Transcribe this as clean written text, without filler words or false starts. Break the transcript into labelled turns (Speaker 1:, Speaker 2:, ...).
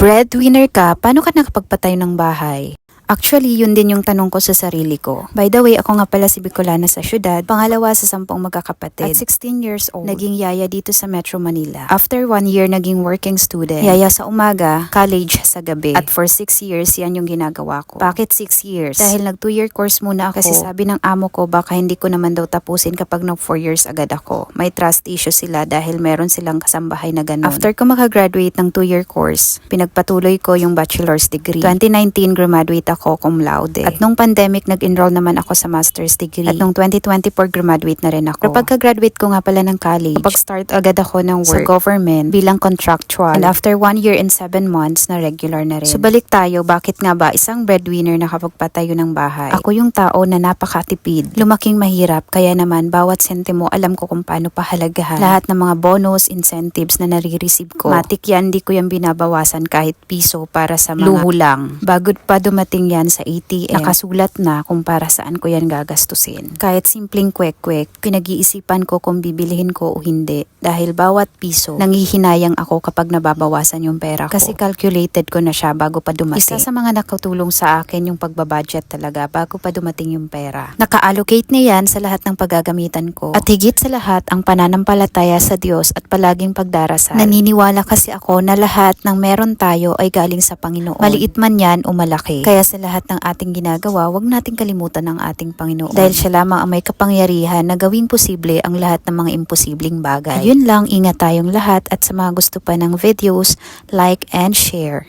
Speaker 1: Breadwinner ka, paano ka nakapagpatayo ng bahay? Actually, yun din yung tanong ko sa sarili ko. By the way, ako nga pala si Bicolana sa syudad, pangalawa sa 10 magkakapatid. At 16 years old, naging yaya dito sa Metro Manila. After 1 year, naging working student. Yaya sa umaga, college sa gabi. At for 6 years, yan yung ginagawa ko. Bakit 6 years? Dahil nag 2-year course muna ako. Kasi sabi ng amo ko, baka hindi ko naman daw tapusin kapag nag 4 years agad ako. May trust issue sila dahil meron silang kasambahay na ganun. After ko makagraduate ng 2-year course, pinagpatuloy ko yung bachelor's degree. 2019, graduate ako cum laude. At nung pandemic, nag-enroll naman ako sa master's degree. At nung 2024, graduate na rin ako. Pero pagka-graduate ko nga pala ng college, kapag-start agad ako ng work sa government bilang contractual. And after 1 year and 7 months, na regular na rin. So balik tayo, bakit nga ba isang breadwinner nakapagpatayo ng bahay? Ako yung tao na napakatipid. Lumaking mahirap, kaya naman bawat sentimo alam ko kung paano pahalagahan. Lahat ng mga bonus, incentives na nare-receive ko. Matik yan, di ko yan binabawasan kahit piso para sa mga luho lang. Bago pa dumating yan sa ATM, nakasulat na kung para saan ko yan gagastusin. Kahit simpleng kwek-kwek, pinag-iisipan ko kung bibilihin ko o hindi. Dahil bawat piso, nangihinayang ako kapag nababawasan yung pera ko. Kasi calculated ko na siya bago pa dumating. Isa sa mga nakatulong sa akin yung pagbabudget talaga bago pa dumating yung pera. Naka-allocate na yan sa lahat ng paggagamitan ko. At higit sa lahat, ang pananampalataya sa Diyos at palaging pagdarasal. Naniniwala kasi ako na lahat ng meron tayo ay galing sa Panginoon. Maliit man yan o malaki. Kaya sa lahat ng ating ginagawa, wag nating kalimutan ang ating Panginoon. Dahil siya lamang ang may kapangyarihan na gawing posible ang lahat ng mga imposibleng bagay. Ayun lang, ingat tayong lahat at sa mga gusto pa ng videos, like and share.